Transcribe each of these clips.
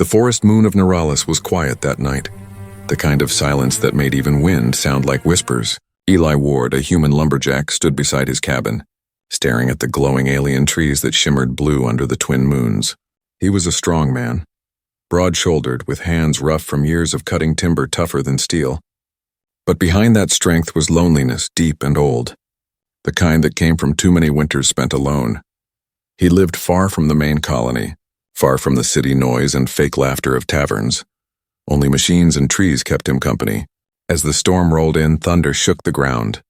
The forest moon of Neuralis was quiet that night, the kind of silence that made even wind sound like whispers. Eli Ward, a human lumberjack, stood beside his cabin, staring at the glowing alien trees that shimmered blue under the twin moons. He was a strong man, broad-shouldered, with hands rough from years of cutting timber tougher than steel. But behind that strength was loneliness, deep and old, the kind that came from too many winters spent alone. He lived far from the main colony, far from the city noise and fake laughter of taverns. Only machines and trees kept him company. As the storm rolled in, thunder shook the ground,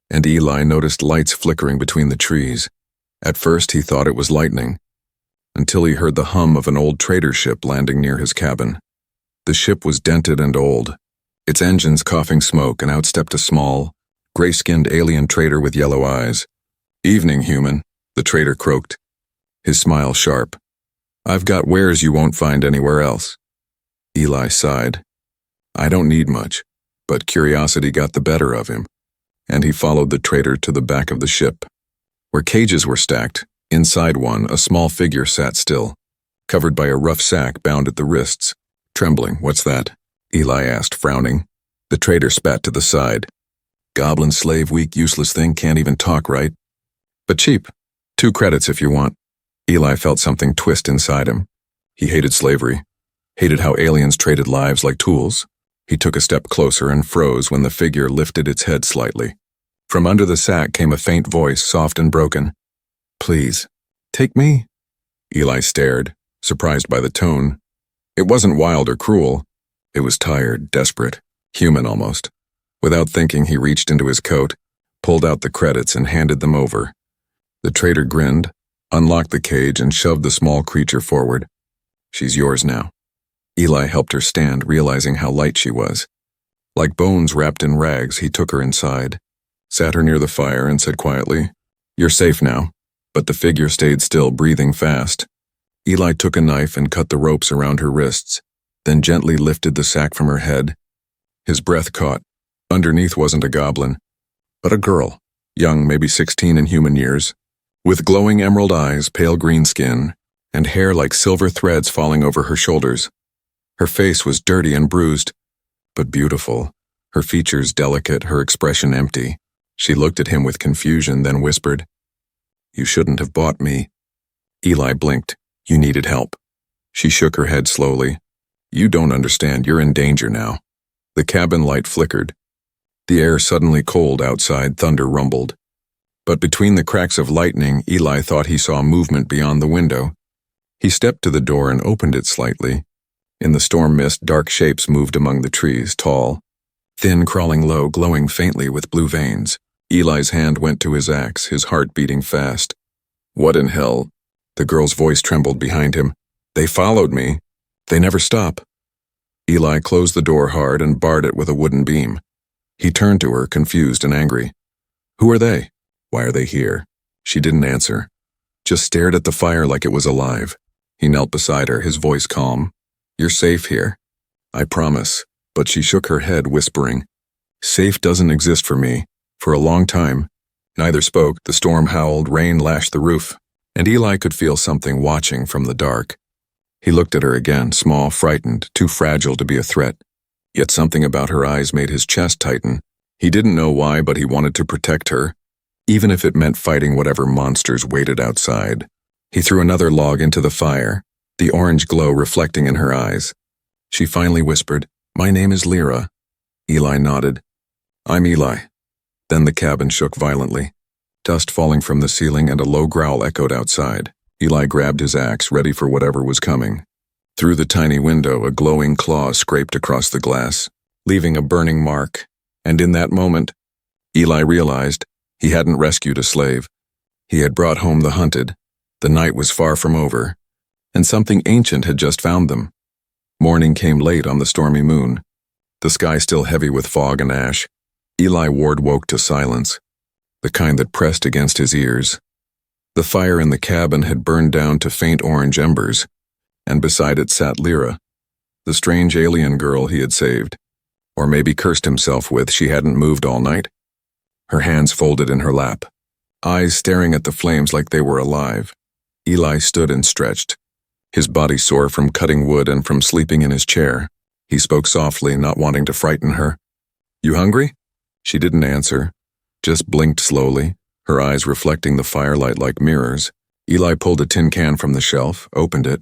and Eli noticed lights flickering between the trees. At first he thought it was lightning, until he heard the hum of an old trader ship landing near his cabin. The ship was dented and old, its engines coughing smoke, and out stepped a small, gray-skinned alien trader with yellow eyes. "Evening, human," the trader croaked, his smile sharp. "I've got wares you won't find anywhere else." Eli sighed. "I don't need much," but curiosity got the better of him, and he followed the trader to the back of the ship, where cages were stacked. Inside one, a small figure sat still, covered by a rough sack bound at the wrists. Trembling. "What's that?" Eli asked, frowning. The trader spat to the side. "Goblin slave, weak, useless thing, can't even talk right. But cheap. 2 credits if you want." Eli felt something twist inside him. He hated slavery, hated how aliens traded lives like tools. He took a step closer and froze when the figure lifted its head slightly. From under the sack came a faint voice, soft and broken. "Please, take me." Eli stared, surprised by the tone. It wasn't wild or cruel. It was tired, desperate, human almost. Without thinking, he reached into his coat, pulled out the credits, and handed them over. The trader grinned, unlocked the cage, and shoved the small creature forward. "She's yours now." Eli helped her stand, realizing how light she was. Like bones wrapped in rags, he took her inside, sat her near the fire, and said quietly, "You're safe now." But the figure stayed still, breathing fast. Eli took a knife and cut the ropes around her wrists, then gently lifted the sack from her head. His breath caught. Underneath wasn't a goblin, but a girl, young, maybe 16 in human years, with glowing emerald eyes, pale green skin, and hair like silver threads falling over her shoulders. Her face was dirty and bruised, but beautiful, her features delicate, her expression empty. She looked at him with confusion, then whispered, "You shouldn't have bought me." Eli blinked. "You needed help." She shook her head slowly. "You don't understand, you're in danger now." The cabin light flickered. The air suddenly cold outside, thunder rumbled. But between the cracks of lightning, Eli thought he saw movement beyond the window. He stepped to the door and opened it slightly. In the storm mist, dark shapes moved among the trees, tall, thin, crawling low, glowing faintly with blue veins. Eli's hand went to his axe, his heart beating fast. "What in hell?" The girl's voice trembled behind him. "They followed me. They never stop." Eli closed the door hard and barred it with a wooden beam. He turned to her, confused and angry. "Who are they? Why are they here?" She didn't answer, just stared at the fire like it was alive. He knelt beside her, his voice calm. "You're safe here. I promise." But she shook her head, whispering, "Safe doesn't exist for me." For a long time, neither spoke. The storm howled, rain lashed the roof, and Eli could feel something watching from the dark. He looked at her again, small, frightened, too fragile to be a threat. Yet something about her eyes made his chest tighten. He didn't know why, but he wanted to protect her, even if it meant fighting whatever monsters waited outside. He threw another log into the fire, the orange glow reflecting in her eyes. She finally whispered, "My name is Lyra." Eli nodded. "I'm Eli." Then the cabin shook violently, dust falling from the ceiling and a low growl echoed outside. Eli grabbed his axe, ready for whatever was coming. Through the tiny window, a glowing claw scraped across the glass, leaving a burning mark, and in that moment, Eli realized he hadn't rescued a slave. He had brought home the hunted. The night was far from over, and something ancient had just found them. Morning came late on the stormy moon, the sky still heavy with fog and ash. Eli Ward woke to silence, the kind that pressed against his ears. The fire in the cabin had burned down to faint orange embers, and beside it sat Lyra, the strange alien girl he had saved, or maybe cursed himself with. She hadn't moved all night, her hands folded in her lap, eyes staring at the flames like they were alive. Eli stood and stretched, his body sore from cutting wood and from sleeping in his chair. He spoke softly, not wanting to frighten her. "You hungry?" She didn't answer, just blinked slowly, her eyes reflecting the firelight like mirrors. Eli pulled a tin can from the shelf, opened it,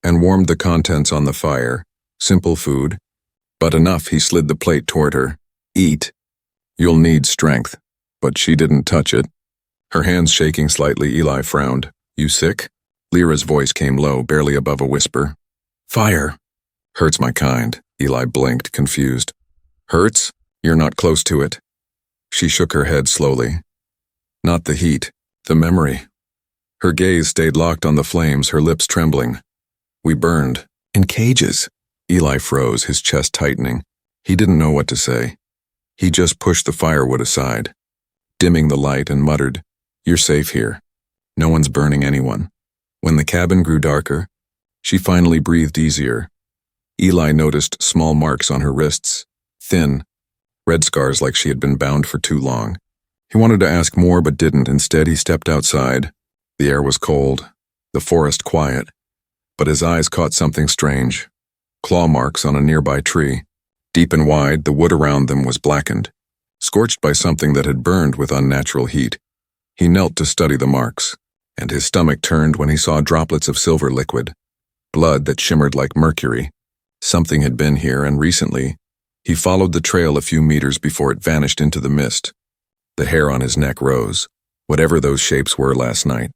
and warmed the contents on the fire. Simple food, but enough. He slid the plate toward her. "Eat. You'll need strength." But she didn't touch it. Her hands shaking slightly, Eli frowned. "You sick?" Lyra's voice came low, barely above a whisper. "Fire. Hurts my kind." Eli blinked, confused. "Hurts? You're not close to it." She shook her head slowly. "Not the heat, the memory." Her gaze stayed locked on the flames, her lips trembling. "We burned. In cages." Eli froze, his chest tightening. He didn't know what to say. He just pushed the firewood aside, dimming the light, and muttered, "You're safe here. No one's burning anyone." When the cabin grew darker, she finally breathed easier. Eli noticed small marks on her wrists, thin, red scars like she had been bound for too long. He wanted to ask more but didn't. Instead, he stepped outside. The air was cold, the forest quiet, but his eyes caught something strange. Claw marks on a nearby tree. Deep and wide, the wood around them was blackened, scorched by something that had burned with unnatural heat. He knelt to study the marks, and his stomach turned when he saw droplets of silver liquid, blood that shimmered like mercury. Something had been here, and recently. He followed the trail a few meters before it vanished into the mist. The hair on his neck rose, whatever those shapes were last night.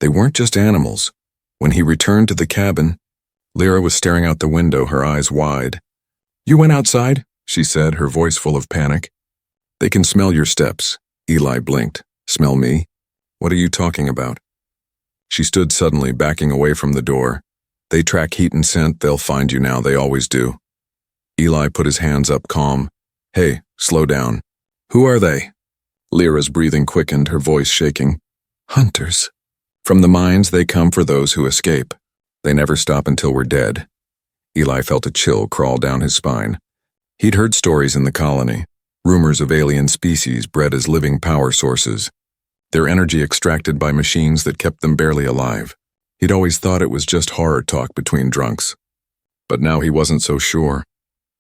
They weren't just animals. When he returned to the cabin, Lyra was staring out the window, her eyes wide. "You went outside?" she said, her voice full of panic. "They can smell your steps." Eli blinked. "Smell me? What are you talking about?" She stood suddenly, backing away from the door. "They track heat and scent. They'll find you now. They always do." Eli put his hands up, calm. "Hey, slow down." "Who are they?" Lyra's breathing quickened, her voice shaking. "Hunters. From the mines, they come for those who escape. They never stop until we're dead." Eli felt a chill crawl down his spine. He'd heard stories in the colony, rumors of alien species bred as living power sources, their energy extracted by machines that kept them barely alive. He'd always thought it was just horror talk between drunks. But now he wasn't so sure.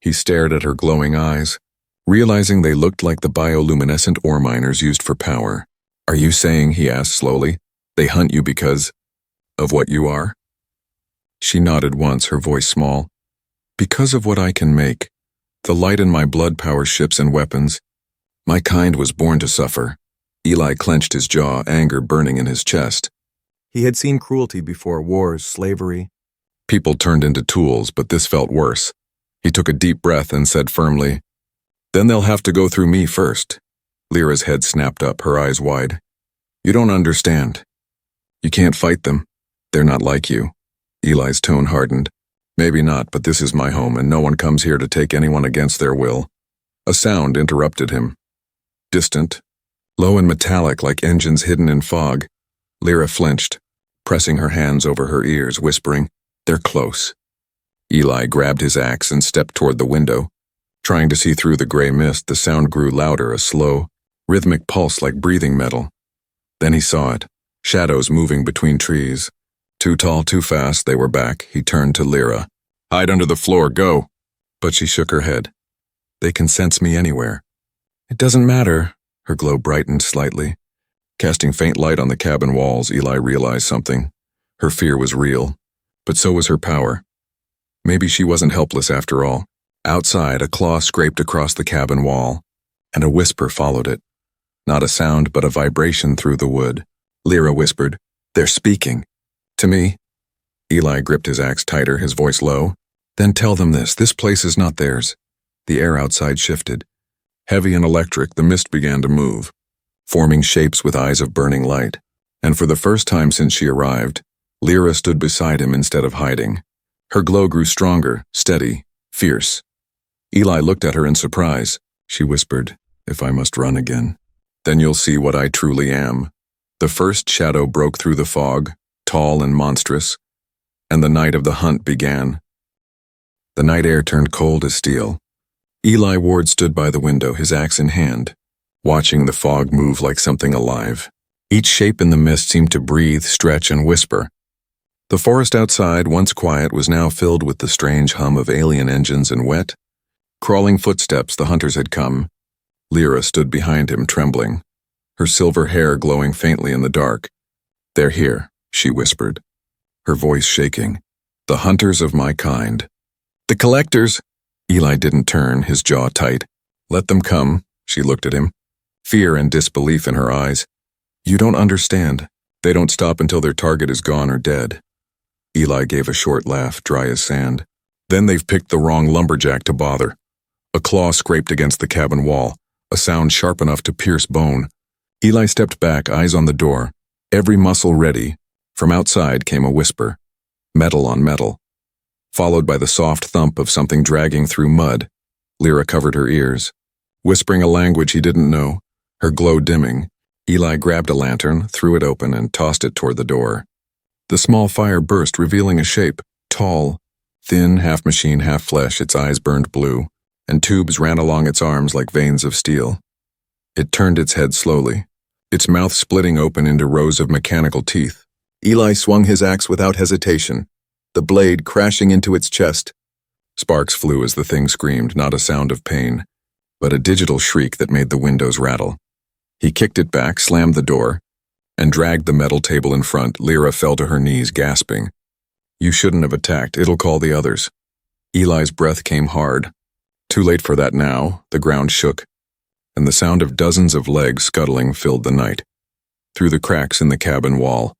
He stared at her glowing eyes, realizing they looked like the bioluminescent ore miners used for power. "Are you saying," he asked slowly, "they hunt you because of what you are?" She nodded once, her voice small. "Because of what I can make. The light in my blood powers ships and weapons. My kind was born to suffer." Eli clenched his jaw, anger burning in his chest. He had seen cruelty before: wars, slavery. People turned into tools, but this felt worse. He took a deep breath and said firmly, "Then they'll have to go through me first." Lyra's head snapped up, her eyes wide. "You don't understand. You can't fight them. They're not like you." Eli's tone hardened. "Maybe not, but this is my home, and no one comes here to take anyone against their will." A sound interrupted him. Distant, low and metallic like engines hidden in fog. Lyra flinched, pressing her hands over her ears, whispering, "They're close." Eli grabbed his axe and stepped toward the window. Trying to see through the gray mist, the sound grew louder, a slow, rhythmic pulse like breathing metal. Then he saw it, shadows moving between trees. Too tall, too fast, they were back. He turned to Lyra. "Hide under the floor, go." But she shook her head. "They can sense me anywhere." "It doesn't matter." Her glow brightened slightly. Casting faint light on the cabin walls, Eli realized something. Her fear was real, but so was her power. Maybe she wasn't helpless after all. Outside, a claw scraped across the cabin wall, and a whisper followed it. Not a sound, but a vibration through the wood. Lyra whispered, "They're speaking." "To me?" Eli gripped his axe tighter, his voice low. "Then tell them this place is not theirs." The air outside shifted. Heavy and electric, the mist began to move, forming shapes with eyes of burning light. And for the first time since she arrived, Lyra stood beside him instead of hiding. Her glow grew stronger, steady, fierce. Eli looked at her in surprise. She whispered, "If I must run again, then you'll see what I truly am." The first shadow broke through the fog, tall and monstrous, and the night of the hunt began. The night air turned cold as steel. Eli Ward stood by the window, his axe in hand, watching the fog move like something alive. Each shape in the mist seemed to breathe, stretch, and whisper. The forest outside, once quiet, was now filled with the strange hum of alien engines and wet, crawling footsteps. The hunters had come. Lyra stood behind him, trembling, her silver hair glowing faintly in the dark. "They're here," she whispered, her voice shaking. "The hunters of my kind." "The collectors!" Eli didn't turn, his jaw tight. "Let them come," she looked at him, fear and disbelief in her eyes. "You don't understand. They don't stop until their target is gone or dead." Eli gave a short laugh, dry as sand. "Then they've picked the wrong lumberjack to bother." A claw scraped against the cabin wall, a sound sharp enough to pierce bone. Eli stepped back, eyes on the door, every muscle ready. From outside came a whisper, metal on metal, followed by the soft thump of something dragging through mud. Lyra covered her ears, whispering a language he didn't know, her glow dimming. Eli grabbed a lantern, threw it open, and tossed it toward the door. The small fire burst, revealing a shape, tall, thin, half machine, half flesh. Its eyes burned blue, and tubes ran along its arms like veins of steel. It turned its head slowly, its mouth splitting open into rows of mechanical teeth. Eli swung his axe without hesitation, the blade crashing into its chest. Sparks flew as the thing screamed, not a sound of pain, but a digital shriek that made the windows rattle. He kicked it back, slammed the door, and dragged the metal table in front. Lyra fell to her knees, gasping. "You shouldn't have attacked. It'll call the others." Eli's breath came hard. Too late for that now. The ground shook, and the sound of dozens of legs scuttling filled the night. Through the cracks in the cabin wall,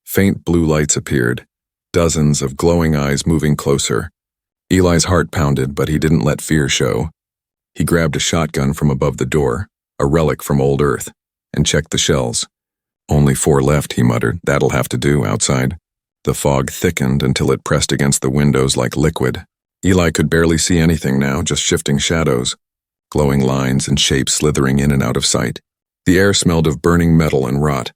faint blue lights appeared, dozens of glowing eyes moving closer. Eli's heart pounded, but he didn't let fear show. He grabbed a shotgun from above the door, a relic from old Earth, and checked the shells. "Only 4 left," he muttered. "That'll have to do." Outside, the fog thickened until it pressed against the windows like liquid. Eli could barely see anything now, just shifting shadows, glowing lines and shapes slithering in and out of sight. The air smelled of burning metal and rot.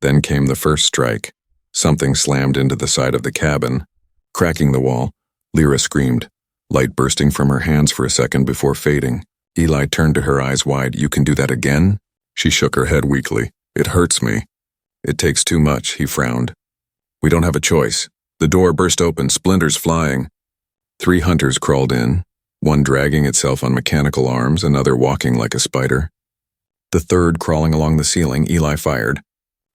Then came the first strike. Something slammed into the side of the cabin, cracking the wall. Lyra screamed, light bursting from her hands for a second before fading. Eli turned to her, eyes wide. "You can do that again?" She shook her head weakly. "It hurts me." "It takes too much," he frowned. "We don't have a choice." The door burst open, splinters flying. 3 hunters crawled in, one dragging itself on mechanical arms, another walking like a spider. The third crawling along the ceiling. Eli fired,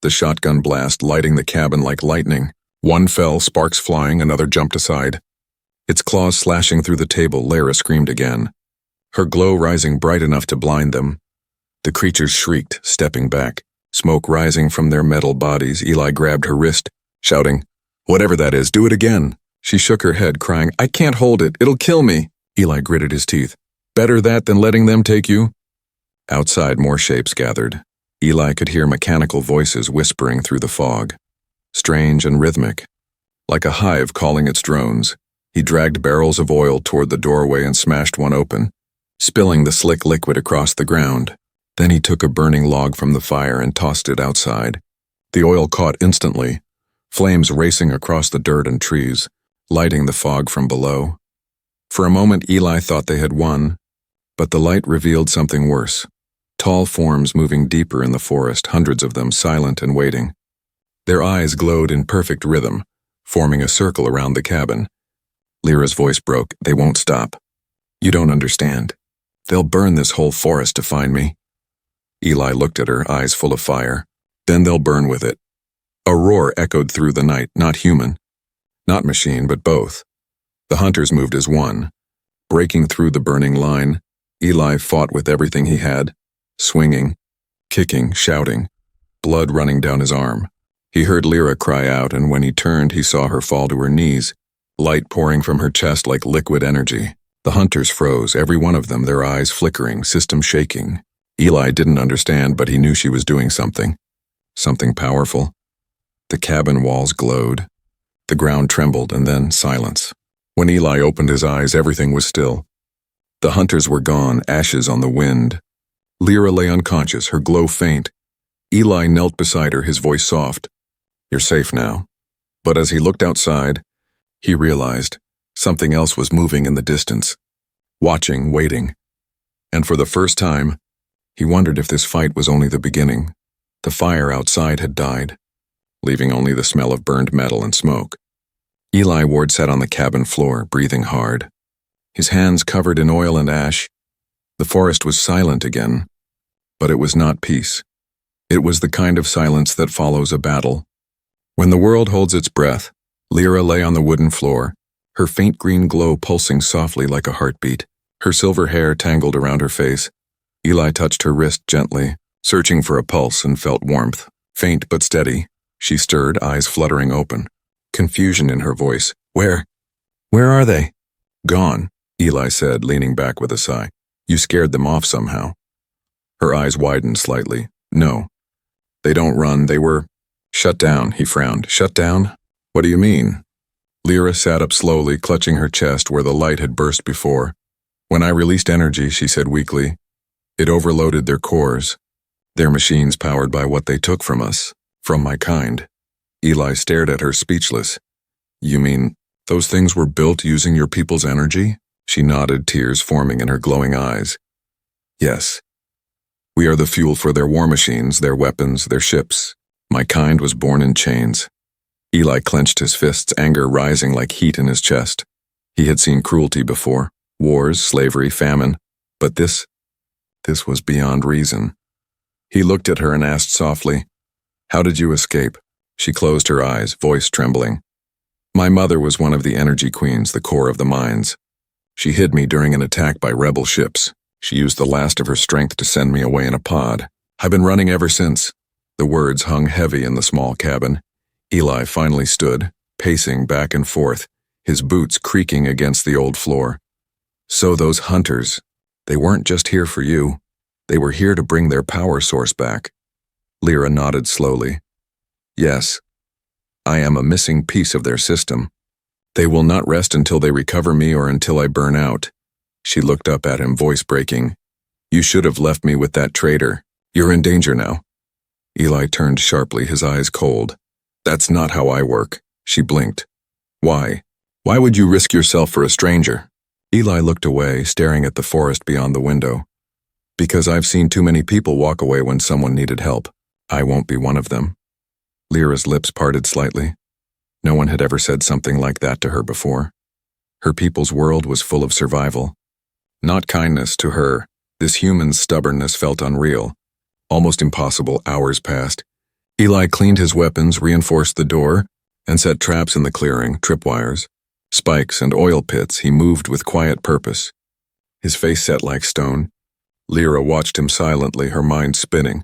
the shotgun blast lighting the cabin like lightning. One fell, sparks flying, another jumped aside. Its claws slashing through the table. Lyra screamed again, her glow rising bright enough to blind them. The creatures shrieked, stepping back, smoke rising from their metal bodies. Eli grabbed her wrist, shouting, "Whatever that is, do it again." She shook her head, crying, "I can't hold it. It'll kill me." Eli gritted his teeth. "Better that than letting them take you." Outside, more shapes gathered. Eli could hear mechanical voices whispering through the fog, strange and rhythmic, like a hive calling its drones. He dragged barrels of oil toward the doorway and smashed one open, spilling the slick liquid across the ground. Then he took a burning log from the fire and tossed it outside. The oil caught instantly, flames racing across the dirt and trees, lighting the fog from below. For a moment, Eli thought they had won, but the light revealed something worse. Tall forms moving deeper in the forest, hundreds of them silent and waiting. Their eyes glowed in perfect rhythm, forming a circle around the cabin. Lyra's voice broke. "They won't stop. You don't understand. They'll burn this whole forest to find me." Eli looked at her, eyes full of fire. "Then they'll burn with it." A roar echoed through the night, not human, not machine, but both. The hunters moved as one, breaking through the burning line. Eli fought with everything he had, swinging, kicking, shouting, blood running down his arm. He heard Lyra cry out, and when he turned, he saw her fall to her knees, light pouring from her chest like liquid energy. The hunters froze, every one of them, their eyes flickering, system shaking. Eli didn't understand, but he knew she was doing something powerful. The cabin walls glowed. The ground trembled, and then silence. When Eli opened his eyes, everything was still. The hunters were gone, ashes on the wind. Lyra lay unconscious, her glow faint. Eli knelt beside her, his voice soft. "You're safe now." But as he looked outside, he realized something else was moving in the distance, watching, waiting. And for the first time, he wondered if this fight was only the beginning. The fire outside had died, leaving only the smell of burned metal and smoke. Eli Ward sat on the cabin floor, breathing hard. His hands covered in oil and ash. The forest was silent again, but it was not peace. It was the kind of silence that follows a battle. When the world holds its breath, Lyra lay on the wooden floor, her faint green glow pulsing softly like a heartbeat, her silver hair tangled around her face. Eli touched her wrist gently, searching for a pulse, and felt warmth, faint but steady. She stirred, eyes fluttering open, confusion in her voice. Where are they? Gone, Eli said, leaning back with a sigh. You scared them off somehow. Her eyes widened slightly. No. They don't run, they were shut down, he frowned. Shut down? What do you mean? Lyra sat up slowly, clutching her chest where the light had burst before. When I released energy, she said weakly, it overloaded their cores. Their machines powered by what they took from us, from my kind. Eli stared at her, speechless. You mean, those things were built using your people's energy? She nodded, tears forming in her glowing eyes. Yes. We are the fuel for their war machines, their weapons, their ships. My kind was born in chains. Eli clenched his fists, anger rising like heat in his chest. He had seen cruelty before, wars, slavery, famine, but this was beyond reason. He looked at her and asked softly, how did you escape? She closed her eyes, voice trembling. My mother was one of the energy queens, the core of the mines. She hid me during an attack by rebel ships. She used the last of her strength to send me away in a pod. I've been running ever since. The words hung heavy in the small cabin. Eli finally stood, pacing back and forth, his boots creaking against the old floor. So those hunters, they weren't just here for you. They were here to bring their power source back. Lyra nodded slowly. Yes, I am a missing piece of their system. They will not rest until they recover me or until I burn out. She looked up at him, voice breaking. You should have left me with that traitor. You're in danger now. Eli turned sharply, his eyes cold. That's not how I work. She blinked. Why? Why would you risk yourself for a stranger? Eli looked away, staring at the forest beyond the window. Because I've seen too many people walk away when someone needed help. I won't be one of them. Lyra's lips parted slightly. No one had ever said something like that to her before. Her people's world was full of survival. Not kindness to her. This human's stubbornness felt unreal. Almost impossible. Hours passed. Eli cleaned his weapons, reinforced the door, and set traps in the clearing, tripwires, spikes, and oil pits. He moved with quiet purpose. His face set like stone. Lyra watched him silently, her mind spinning.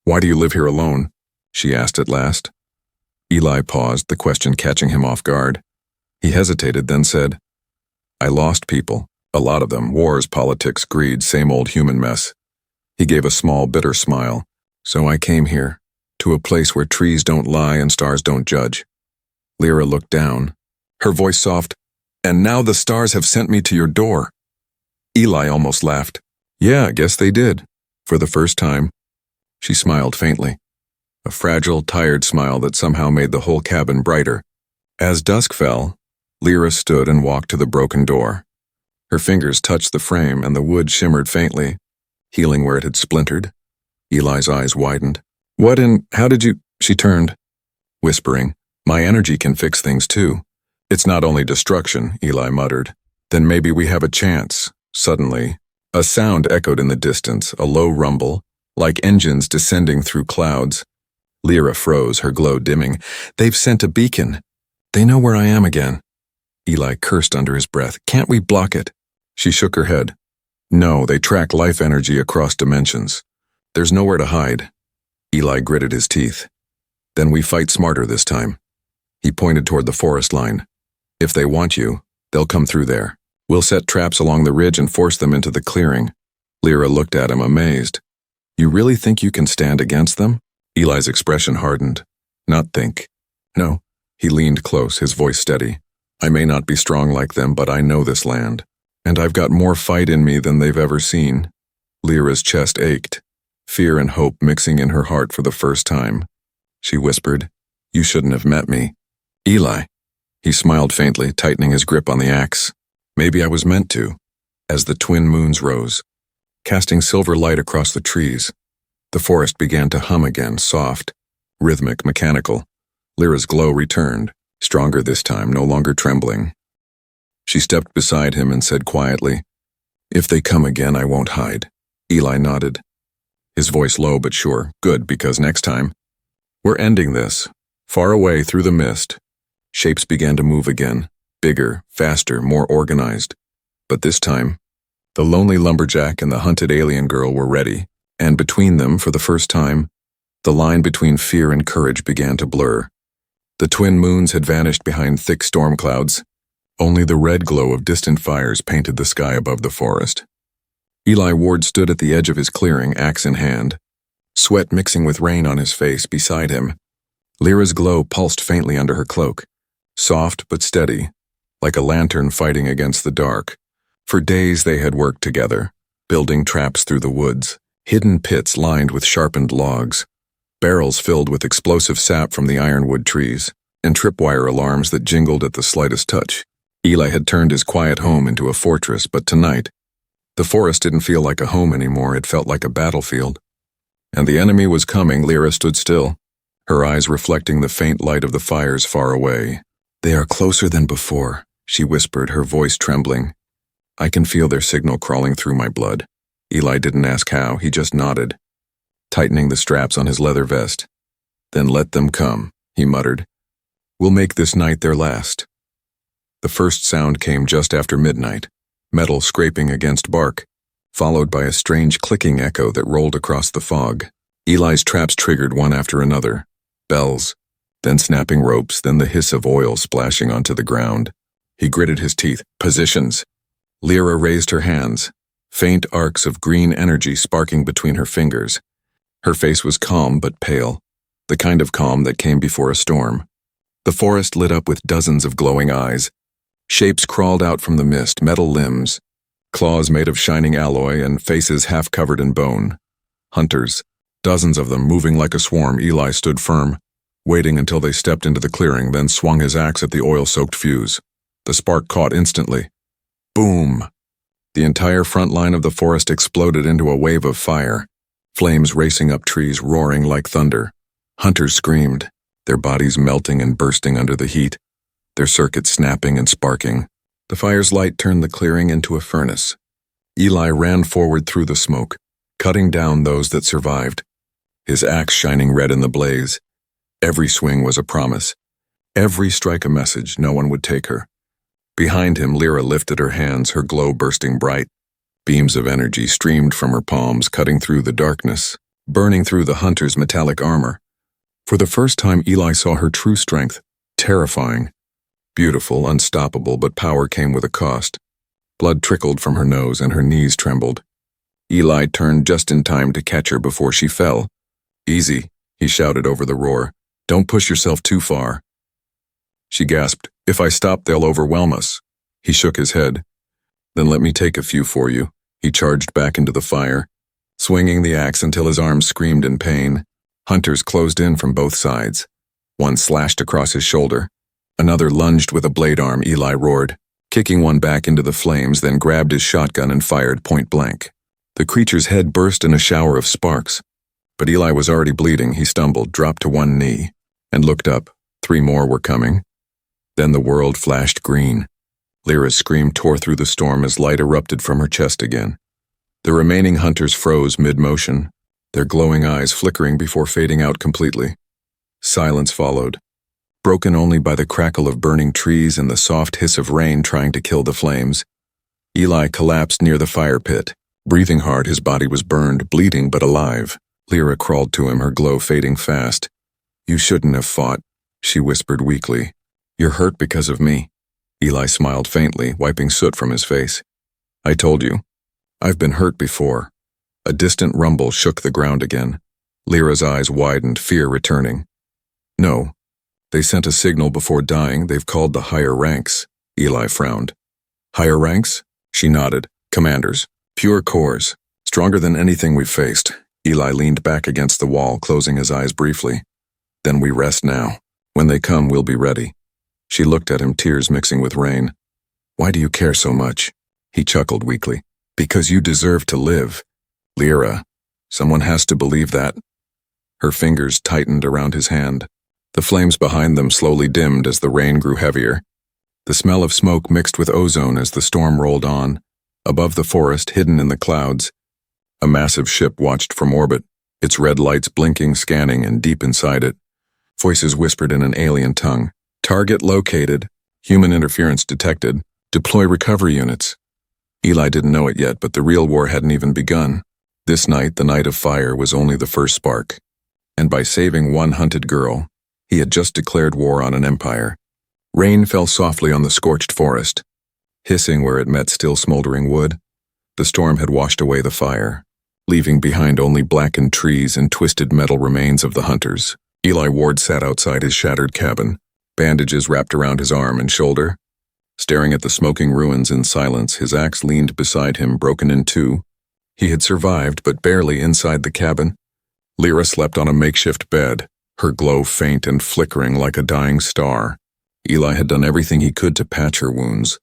Why do you live here alone? She asked at last. Eli paused, the question catching him off guard. He hesitated, then said, I lost people. A lot of them. Wars, politics, greed, same old human mess. He gave a small, bitter smile. So I came here, to a place where trees don't lie and stars don't judge. Lyra looked down, her voice soft. And now the stars have sent me to your door. Eli almost laughed. Yeah, I guess they did. For the first time. She smiled faintly. A fragile, tired smile that somehow made the whole cabin brighter. As dusk fell, Lyra stood and walked to the broken door. Her fingers touched the frame and the wood shimmered faintly, healing where it had splintered. Eli's eyes widened. What and how did you? She turned, whispering, my energy can fix things too. It's not only destruction, Eli muttered. Then maybe we have a chance. Suddenly, a sound echoed in the distance, a low rumble, like engines descending through clouds. Lyra froze, her glow dimming. They've sent a beacon. They know where I am again. Eli cursed under his breath. Can't we block it? She shook her head. No, they track life energy across dimensions. There's nowhere to hide. Eli gritted his teeth. Then we fight smarter this time. He pointed toward the forest line. If they want you, they'll come through there. We'll set traps along the ridge and force them into the clearing. Lyra looked at him, amazed. You really think you can stand against them? Eli's expression hardened. Not think. No. He leaned close, his voice steady. I may not be strong like them, but I know this land. And I've got more fight in me than they've ever seen. Lyra's chest ached, fear and hope mixing in her heart for the first time. She whispered, You shouldn't have met me. Eli. He smiled faintly, tightening his grip on the axe. Maybe I was meant to. As the twin moons rose, casting silver light across the trees, the forest began to hum again, soft, rhythmic, mechanical. Lyra's glow returned, stronger this time, no longer trembling. She stepped beside him and said quietly, "If they come again, I won't hide." Eli nodded, his voice low but sure. "Good, because next time, we're ending this." Far away through the mist, shapes began to move again, bigger, faster, more organized. But this time, the lonely lumberjack and the hunted alien girl were ready, and between them, for the first time, the line between fear and courage began to blur. The twin moons had vanished behind thick storm clouds. Only the red glow of distant fires painted the sky above the forest. Eli Ward stood at the edge of his clearing, axe in hand, sweat mixing with rain on his face beside him. Lyra's glow pulsed faintly under her cloak, soft but steady, like a lantern fighting against the dark. For days they had worked together, building traps through the woods, hidden pits lined with sharpened logs, barrels filled with explosive sap from the ironwood trees, and tripwire alarms that jingled at the slightest touch. Eli had turned his quiet home into a fortress, but tonight, the forest didn't feel like a home anymore. It felt like a battlefield. And the enemy was coming. Lyra stood still, her eyes reflecting the faint light of the fires far away. "They are closer than before," she whispered, her voice trembling. "I can feel their signal crawling through my blood." Eli didn't ask how, he just nodded, tightening the straps on his leather vest. "Then let them come," he muttered. "We'll make this night their last." The first sound came just after midnight, metal scraping against bark, followed by a strange clicking echo that rolled across the fog. Eli's traps triggered one after another. Bells, then snapping ropes, then the hiss of oil splashing onto the ground. He gritted his teeth. "Positions." Lyra raised her hands, faint arcs of green energy sparking between her fingers. Her face was calm but pale, the kind of calm that came before a storm. The forest lit up with dozens of glowing eyes. Shapes crawled out from the mist, metal limbs, claws made of shining alloy, and faces half covered in bone. Hunters, dozens of them moving like a swarm. Eli stood firm, waiting until they stepped into the clearing, then swung his axe at the oil-soaked fuse. The spark caught instantly. Boom! The entire front line of the forest exploded into a wave of fire, flames racing up trees, roaring like thunder. Hunters screamed, their bodies melting and bursting under the heat, their circuits snapping and sparking. The fire's light turned the clearing into a furnace. Eli ran forward through the smoke, cutting down those that survived, his axe shining red in the blaze. Every swing was a promise, every strike a message. No one would take her. Behind him, Lyra lifted her hands, her glow bursting bright. Beams of energy streamed from her palms, cutting through the darkness, burning through the hunter's metallic armor. For the first time, Eli saw her true strength, terrifying. Beautiful, unstoppable, but power came with a cost. Blood trickled from her nose and her knees trembled. Eli turned just in time to catch her before she fell. "Easy," he shouted over the roar. "Don't push yourself too far." She gasped. "If I stop, they'll overwhelm us." He shook his head. "Then let me take a few for you." He charged back into the fire, swinging the axe until his arms screamed in pain. Hunters closed in from both sides. One slashed across his shoulder. Another lunged with a blade arm. Eli roared, kicking one back into the flames, then grabbed his shotgun and fired point blank. The creature's head burst in a shower of sparks. But Eli was already bleeding. He stumbled, dropped to one knee, and looked up. 3 more were coming. Then the world flashed green. Lyra's scream tore through the storm as light erupted from her chest again. The remaining hunters froze mid-motion, their glowing eyes flickering before fading out completely. Silence followed, broken only by the crackle of burning trees and the soft hiss of rain trying to kill the flames. Eli collapsed near the fire pit. Breathing hard, his body was burned, bleeding but alive. Lyra crawled to him, her glow fading fast. "You shouldn't have fought," she whispered weakly. "You're hurt because of me." Eli smiled faintly, wiping soot from his face. "I told you. I've been hurt before." A distant rumble shook the ground again. Lyra's eyes widened, fear returning. "No. They sent a signal before dying. They've called the higher ranks." Eli frowned. "Higher ranks?" She nodded. "Commanders. Pure cores. Stronger than anything we've faced." Eli leaned back against the wall, closing his eyes briefly. "Then we rest now. When they come, we'll be ready." She looked at him, tears mixing with rain. "Why do you care so much?" He chuckled weakly. "Because you deserve to live." "Lyra, someone has to believe that." Her fingers tightened around his hand. The flames behind them slowly dimmed as the rain grew heavier. The smell of smoke mixed with ozone as the storm rolled on. Above the forest, hidden in the clouds, a massive ship watched from orbit, its red lights blinking, scanning, and deep inside it, voices whispered in an alien tongue. Target located. Human interference detected. Deploy recovery units. Eli didn't know it yet, but the real war hadn't even begun. This night, the night of fire, was only the first spark. And by saving one hunted girl, he had just declared war on an empire. Rain fell softly on the scorched forest, hissing where it met still smoldering wood. The storm had washed away the fire, leaving behind only blackened trees and twisted metal remains of the hunters. Eli Ward sat outside his shattered cabin, bandages wrapped around his arm and shoulder. Staring at the smoking ruins in silence, his axe leaned beside him, broken in two. He had survived, but barely inside the cabin. Lyra slept on a makeshift bed, her glow faint and flickering like a dying star. Eli had done everything he could to patch her wounds,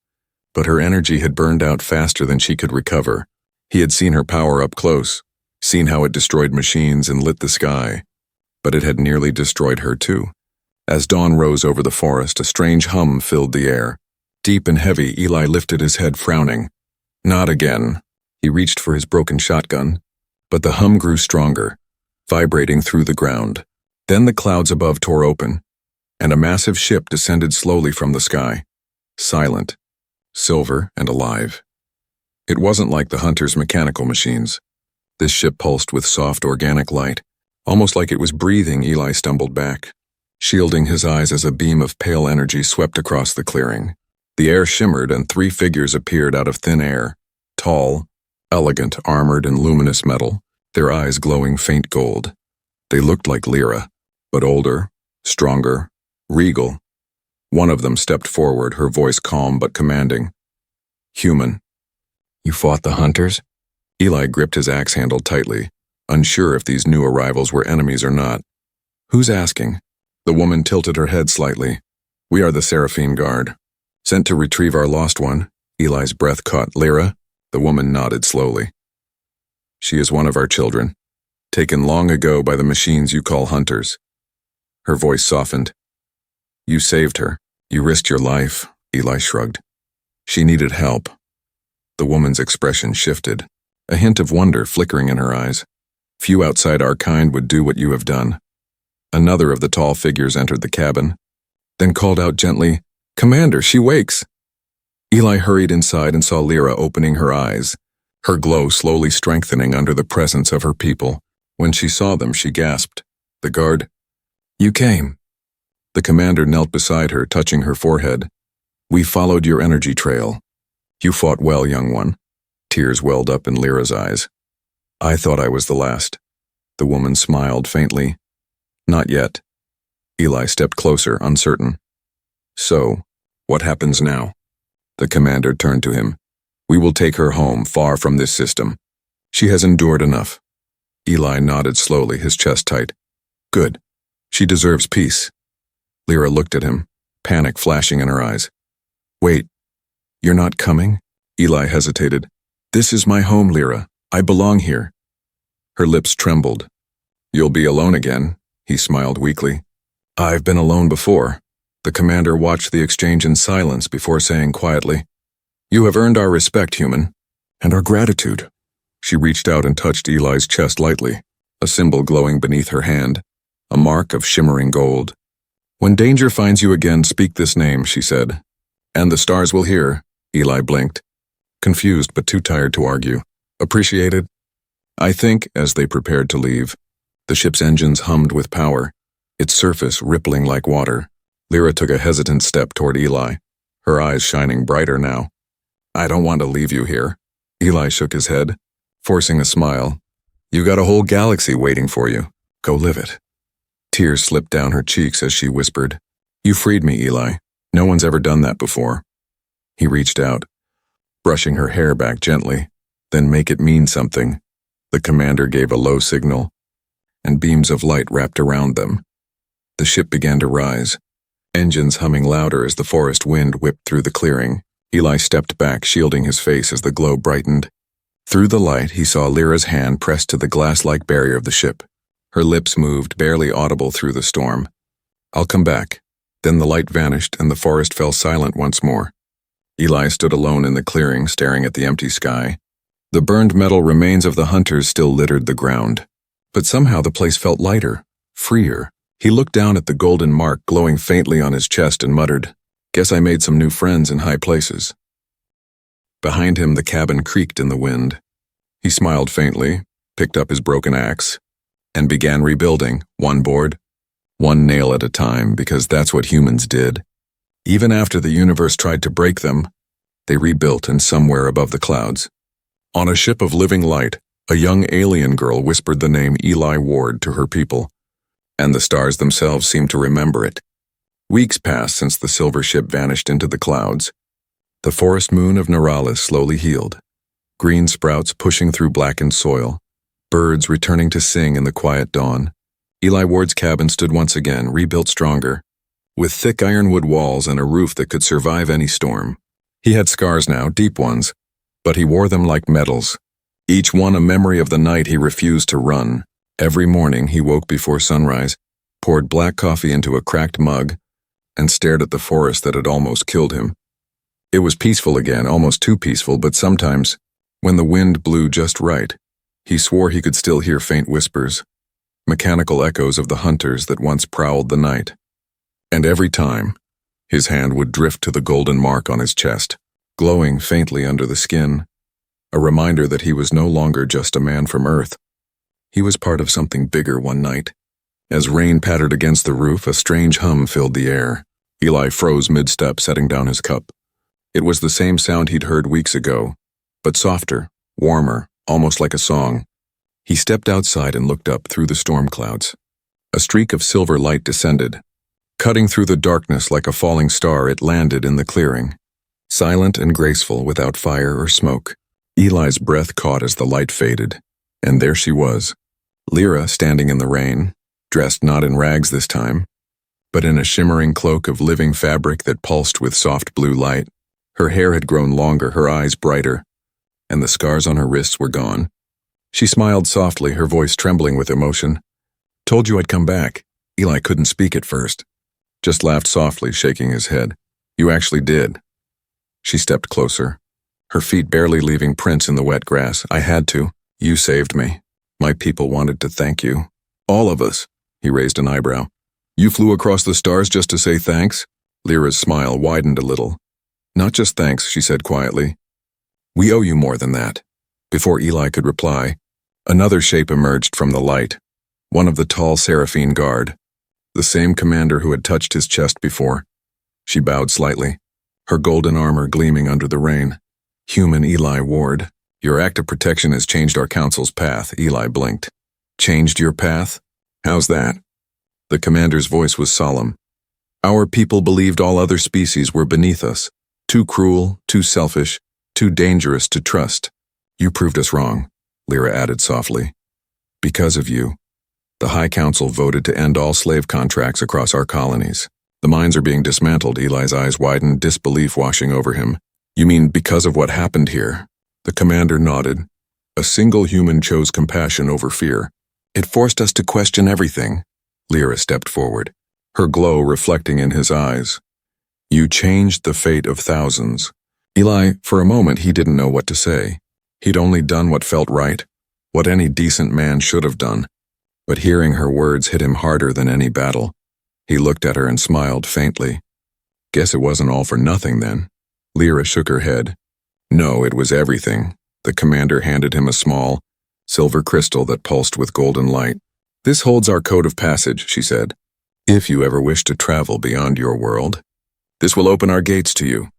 but her energy had burned out faster than she could recover. He had seen her power up close, seen how it destroyed machines and lit the sky, but it had nearly destroyed her too. As dawn rose over the forest, a strange hum filled the air. Deep and heavy, Eli lifted his head, frowning. Not again. He reached for his broken shotgun, but the hum grew stronger, vibrating through the ground. Then the clouds above tore open, and a massive ship descended slowly from the sky, silent, silver, and alive. It wasn't like the hunters' mechanical machines. This ship pulsed with soft, organic light, almost like it was breathing. Eli stumbled back, shielding his eyes as a beam of pale energy swept across the clearing. The air shimmered and three figures appeared out of thin air, tall, elegant, armored in luminous metal, their eyes glowing faint gold. They looked like Lyra, but older, stronger, regal. One of them stepped forward, her voice calm but commanding. Human. You fought the hunters? Eli gripped his axe handle tightly, unsure if these new arrivals were enemies or not. Who's asking? The woman tilted her head slightly. We are the Seraphine Guard. Sent to retrieve our lost one. Eli's breath caught. Lyra? The woman nodded slowly. She is one of our children, taken long ago by the machines you call hunters. Her voice softened. You saved her. You risked your life. Eli shrugged. She needed help. The woman's expression shifted, a hint of wonder flickering in her eyes. Few outside our kind would do what you have done. Another of the tall figures entered the cabin, then called out gently, Commander, she wakes. Eli hurried inside and saw Lyra opening her eyes, her glow slowly strengthening under the presence of her people. When she saw them, she gasped. The guard. You came. The commander knelt beside her, touching her forehead. We followed your energy trail. You fought well, young one. Tears welled up in Lyra's eyes. I thought I was the last. The woman smiled faintly. Not yet. Eli stepped closer, uncertain. So, what happens now? The commander turned to him. We will take her home, far from this system. She has endured enough. Eli nodded slowly, his chest tight. Good. She deserves peace. Lyra looked at him, panic flashing in her eyes. Wait, you're not coming? Eli hesitated. This is my home, Lyra. I belong here. Her lips trembled. You'll be alone again, he smiled weakly. I've been alone before. The commander watched the exchange in silence before saying quietly, You have earned our respect, human, and our gratitude. She reached out and touched Eli's chest lightly, a symbol glowing beneath her hand, a mark of shimmering gold. When danger finds you again, speak this name, she said. And the stars will hear. Eli blinked, confused but too tired to argue. Appreciated? I think, as they prepared to leave, the ship's engines hummed with power, its surface rippling like water. Lyra took a hesitant step toward Eli, her eyes shining brighter now. I don't want to leave you here. Eli shook his head, forcing a smile. You got a whole galaxy waiting for you. Go live it. Tears slipped down her cheeks as she whispered, You freed me, Eli. No one's ever done that before. He reached out, brushing her hair back gently. Then make it mean something. The commander gave a low signal, and beams of light wrapped around them. The ship began to rise, engines humming louder as the forest wind whipped through the clearing. Eli stepped back, shielding his face as the glow brightened. Through the light, he saw Lyra's hand pressed to the glass-like barrier of the ship. Her lips moved, barely audible through the storm. I'll come back." Then the light vanished and the forest fell silent once more. Eli stood alone in the clearing, staring at the empty sky. The burned metal remains of the hunters still littered the ground. But somehow the place felt lighter, freer. He looked down at the golden mark glowing faintly on his chest and muttered, "Guess I made some new friends in high places." Behind him the cabin creaked in the wind. He smiled faintly, picked up his broken axe, and began rebuilding, one board, one nail at a time, because that's what humans did. Even after the universe tried to break them, they rebuilt in somewhere above the clouds. On a ship of living light, a young alien girl whispered the name Eli Ward to her people, and the stars themselves seemed to remember it. Weeks passed since the silver ship vanished into the clouds. The forest moon of Neuralis slowly healed, green sprouts pushing through blackened soil, birds returning to sing in the quiet dawn. Eli Ward's cabin stood once again, rebuilt stronger, with thick ironwood walls and a roof that could survive any storm. He had scars now, deep ones, but he wore them like medals, each one a memory of the night he refused to run. Every morning he woke before sunrise, poured black coffee into a cracked mug, and stared at the forest that had almost killed him. It was peaceful again, almost too peaceful, but sometimes, when the wind blew just right, he swore he could still hear faint whispers, mechanical echoes of the hunters that once prowled the night. And every time, his hand would drift to the golden mark on his chest, glowing faintly under the skin, a reminder that he was no longer just a man from Earth. He was part of something bigger one night. As rain pattered against the roof, a strange hum filled the air. Eli froze mid-step, setting down his cup. It was the same sound he'd heard weeks ago, but softer, warmer, almost like a song. He stepped outside and looked up through the storm clouds. A streak of silver light descended. Cutting through the darkness like a falling star, it landed in the clearing. Silent and graceful, without fire or smoke. Eli's breath caught as the light faded, and there she was, Lyra standing in the rain, dressed not in rags this time, but in a shimmering cloak of living fabric that pulsed with soft blue light. Her hair had grown longer, her eyes brighter, and the scars on her wrists were gone. She smiled softly, her voice trembling with emotion. "Told you I'd come back." Eli couldn't speak at first, just laughed softly, shaking his head. "You actually did." She stepped closer, her feet barely leaving prints in the wet grass. "I had to. You saved me. My people wanted to thank you. All of us." He raised an eyebrow. "You flew across the stars just to say thanks?" Lyra's smile widened a little. "Not just thanks," she said quietly. "We owe you more than that." Before Eli could reply, another shape emerged from the light, one of the tall Seraphine guard, the same commander who had touched his chest before. She bowed slightly, her golden armor gleaming under the rain. "Human Eli Ward, your act of protection has changed our council's path." Eli blinked. "Changed your path? How's that?" The commander's voice was solemn. "Our people believed all other species were beneath us, too cruel, too selfish, too dangerous to trust. You proved us wrong," Lyra added softly. "Because of you, the High Council voted to end all slave contracts across our colonies. The mines are being dismantled." Eli's eyes widened, disbelief washing over him. "You mean because of what happened here?" The commander nodded. "A single human chose compassion over fear. It forced us to question everything." Lyra stepped forward, her glow reflecting in his eyes. "You changed the fate of thousands." Eli, for a moment, he didn't know what to say. He'd only done what felt right, what any decent man should have done. But hearing her words hit him harder than any battle. He looked at her and smiled faintly. "Guess it wasn't all for nothing then." Lyra shook her head. "No, it was everything." The commander handed him a small, silver crystal that pulsed with golden light. "This holds our code of passage," she said. "If you ever wish to travel beyond your world, this will open our gates to you."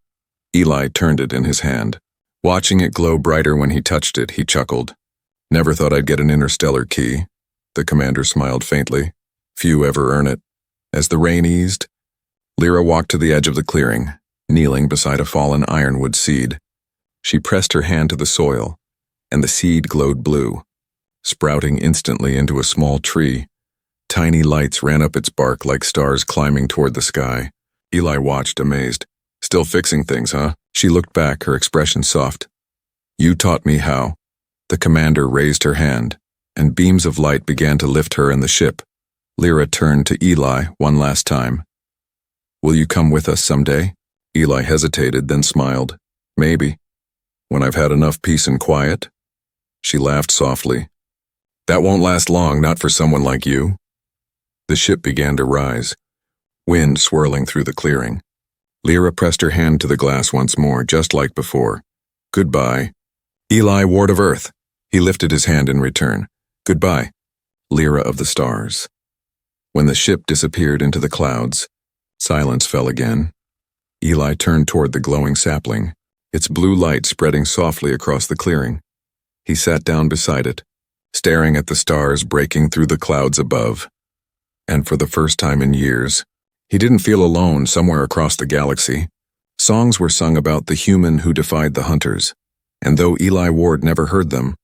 Eli turned it in his hand. Watching it glow brighter when he touched it, he chuckled. "Never thought I'd get an interstellar key." The commander smiled faintly. "Few ever earn it." As the rain eased, Lyra walked to the edge of the clearing, kneeling beside a fallen ironwood seed. She pressed her hand to the soil, and the seed glowed blue, sprouting instantly into a small tree. Tiny lights ran up its bark like stars climbing toward the sky. Eli watched, amazed. "Still fixing things, huh?" She looked back, her expression soft. "You taught me how." The commander raised her hand, and beams of light began to lift her and the ship. Lyra turned to Eli one last time. Will you come with us someday? Eli hesitated, then smiled. Maybe. When I've had enough peace and quiet? She laughed softly. That won't last long, not for someone like you. The ship began to rise, wind swirling through the clearing. Lyra pressed her hand to the glass once more, just like before. Goodbye. Eli, Ward of Earth. He lifted his hand in return. Goodbye, Lyra of the Stars. When the ship disappeared into the clouds, silence fell again. Eli turned toward the glowing sapling, its blue light spreading softly across the clearing. He sat down beside it, staring at the stars breaking through the clouds above. And for the first time in years, he didn't feel alone somewhere across the galaxy. Songs were sung about the human who defied the hunters, and though Eli Ward never heard them,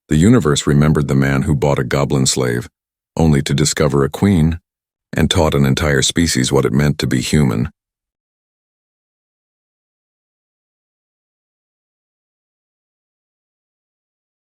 the universe remembered the man who bought a goblin slave, only to discover a queen, and taught an entire species what it meant to be human.